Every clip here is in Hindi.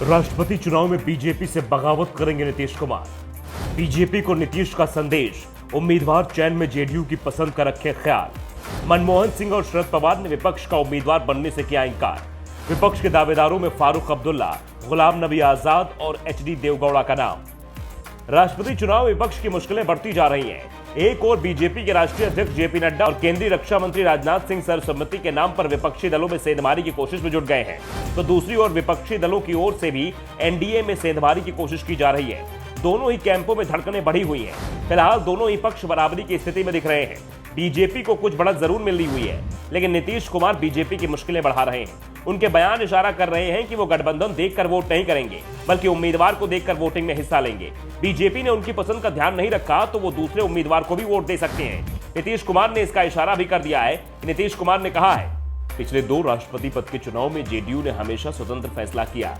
राष्ट्रपति चुनाव में बीजेपी से बगावत करेंगे नीतीश कुमार। बीजेपी को नीतीश का संदेश, उम्मीदवार चयन में जेडीयू की पसंद का रखे ख्याल। मनमोहन सिंह और शरद पवार ने विपक्ष का उम्मीदवार बनने से किया इंकार। विपक्ष के दावेदारों में फारूक अब्दुल्ला, गुलाम नबी आजाद और एचडी देवगौड़ा का नाम। राष्ट्रपति चुनाव में विपक्ष की मुश्किलें बढ़ती जा रही हैं। एक और बीजेपी के राष्ट्रीय अध्यक्ष जेपी नड्डा और केंद्रीय रक्षा मंत्री राजनाथ सिंह सर्वसम्मति के नाम पर विपक्षी दलों में सेंधमारी की कोशिश में जुट गए हैं, तो दूसरी ओर विपक्षी दलों की ओर से भी एनडीए में सेंधमारी की कोशिश की जा रही है। दोनों ही कैंपों में धड़कनें बढ़ी हुई हैं। फिलहाल दोनों ही पक्ष बराबरी की स्थिति में दिख रहे हैं। बीजेपी को कुछ बढ़त जरूर मिल रही हुई है, लेकिन नीतीश कुमार बीजेपी की मुश्किलें बढ़ा रहे हैं। उनके बयान इशारा कर रहे हैं कि वो गठबंधन देखकर वोट नहीं करेंगे, बल्कि उम्मीदवार को देखकर वोटिंग में हिस्सा लेंगे। बीजेपी ने उनकी पसंद का ध्यान नहीं रखा तो वो दूसरे उम्मीदवार को भी वोट दे सकते हैं। नीतीश कुमार ने इसका इशारा भी कर दिया है कि नीतीश कुमार ने कहा है, पिछले 2 राष्ट्रपति पद के चुनाव में जेडीयू ने हमेशा स्वतंत्र फैसला किया।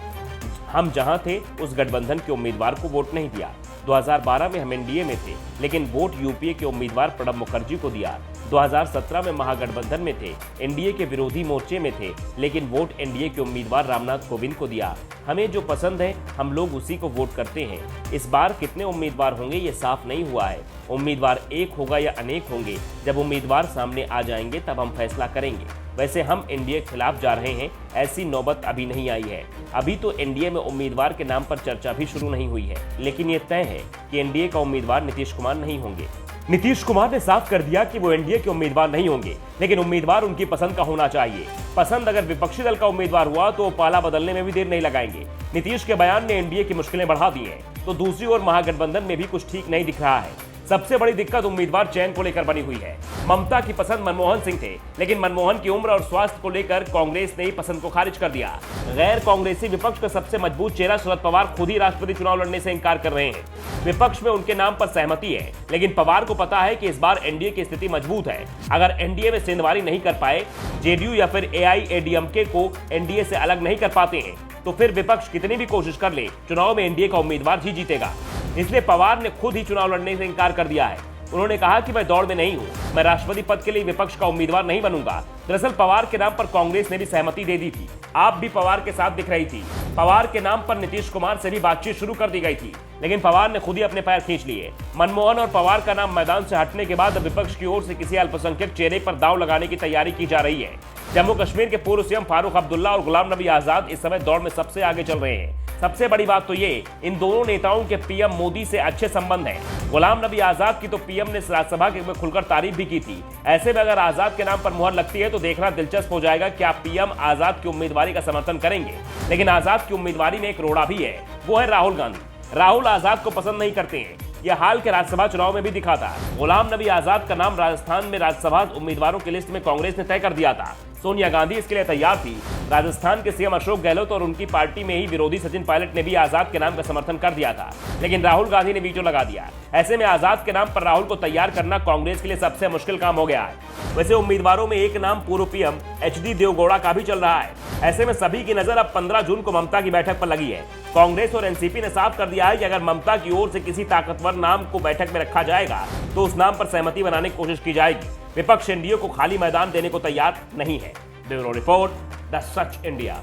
हम जहां थे उस गठबंधन के उम्मीदवार को वोट नहीं दिया। 2012 में हम एनडीए में थे, लेकिन वोट यूपीए के उम्मीदवार प्रणब मुखर्जी को दिया। 2017 में महागठबंधन में थे, एनडीए के विरोधी मोर्चे में थे, लेकिन वोट एनडीए के उम्मीदवार रामनाथ कोविंद को दिया। हमें जो पसंद है हम लोग उसी को वोट करते हैं। इस बार कितने उम्मीदवार होंगे ये साफ नहीं हुआ है। उम्मीदवार एक होगा या अनेक होंगे, जब उम्मीदवार सामने आ जाएंगे तब हम फैसला करेंगे। वैसे हम एनडीए के खिलाफ जा रहे हैं, ऐसी नौबत अभी नहीं आई है। अभी तो एनडीए में उम्मीदवार के नाम पर चर्चा भी शुरू नहीं हुई है, लेकिन ये तय है कि एनडीए का उम्मीदवार नीतीश कुमार नहीं होंगे। नीतीश कुमार ने साफ कर दिया कि वो एनडीए के उम्मीदवार नहीं होंगे, लेकिन उम्मीदवार उनकी पसंद का होना चाहिए। पसंद अगर विपक्षी दल का उम्मीदवार हुआ तो वो पाला बदलने में भी देर नहीं लगाएंगे। नीतीश के बयान ने एनडीए की मुश्किलें बढ़ा दी हैं, तो दूसरी ओर महागठबंधन में भी कुछ ठीक नहीं दिख रहा है। सबसे बड़ी दिक्कत उम्मीदवार चयन को लेकर बनी हुई है। ममता की पसंद मनमोहन सिंह थे, लेकिन मनमोहन की उम्र और स्वास्थ्य को लेकर कांग्रेस ने ही पसंद को खारिज कर दिया। गैर कांग्रेसी विपक्ष का सबसे मजबूत चेहरा शरद पवार खुद ही राष्ट्रपति चुनाव लड़ने से इंकार कर रहे हैं। विपक्ष में उनके नाम पर सहमति है, लेकिन पवार को पता है कि इस बार एनडीए की स्थिति मजबूत है। अगर एनडीए में सेंधमारी नहीं कर पाए, जेडीयू या फिर एआईएडीएमके को एनडीए से अलग नहीं कर पाते हैं, तो फिर विपक्ष कितनी भी कोशिश कर ले, चुनाव में एनडीए का उम्मीदवार ही जीतेगा। इसलिए पवार ने खुद ही चुनाव लड़ने से इंकार कर दिया है। उन्होंने कहा कि मैं दौड़ में नहीं हूं, मैं राष्ट्रपति पद के लिए विपक्ष का उम्मीदवार नहीं बनूंगा। दरअसल पवार के नाम पर कांग्रेस ने भी सहमति दे दी थी। आप भी पवार के साथ दिख रही थी। पवार के नाम पर नीतीश कुमार से भी बातचीत शुरू कर दी गई थी, लेकिन पवार ने खुद ही अपने पैर खींच लिए। मनमोहन और पवार का नाम मैदान से हटने के बाद अब विपक्ष की ओर से किसी अल्पसंख्यक चेहरे पर दांव लगाने की तैयारी की जा रही है। जम्मू कश्मीर के पूर्व सीएम फारूक अब्दुल्ला और गुलाम नबी आजाद इस समय दौड़ में सबसे आगे चल रहे हैं। सबसे बड़ी बात तो ये, इन दोनों नेताओं के पीएम मोदी से अच्छे संबंध हैं। गुलाम नबी आजाद की तो पीएम ने राज्यसभा में खुलकर तारीफ भी की थी। ऐसे में अगर आजाद के नाम पर मुहर लगती है तो देखना दिलचस्प हो जाएगा कि आप पीएम आजाद की उम्मीदवारी का समर्थन करेंगे। लेकिन आजाद की उम्मीदवारी में एक रोड़ा भी है, वो है राहुल गांधी। राहुल आजाद को पसंद नहीं करते हैं। यह हाल के राज्यसभा चुनाव में भी दिखा था। गुलाम नबी आजाद का नाम राजस्थान में राज्यसभा उम्मीदवारों की लिस्ट में कांग्रेस ने तय कर दिया था। सोनिया गांधी इसके लिए तैयार थी। राजस्थान के सीएम अशोक गहलोत और उनकी पार्टी में ही विरोधी सचिन पायलट ने भी आजाद के नाम का समर्थन कर दिया था, लेकिन राहुल गांधी ने वीटो लगा दिया। ऐसे में आजाद के नाम पर राहुल को तैयार करना कांग्रेस के लिए सबसे मुश्किल काम हो गया है। वैसे उम्मीदवारों में एक नाम पूर्व पीएम एचडी देवगौड़ा का भी चल रहा है। ऐसे में सभी की नजर अब 15 जून को ममता की बैठक पर लगी है। कांग्रेस और एनसीपी ने साफ कर दिया है कि अगर ममता की ओर से किसी ताकतवर नाम को बैठक में रखा जाएगा तो उस नाम पर सहमति बनाने की कोशिश की जाएगी। विपक्ष एनडीए को खाली मैदान देने को तैयार नहीं है। Bureau report, the such India.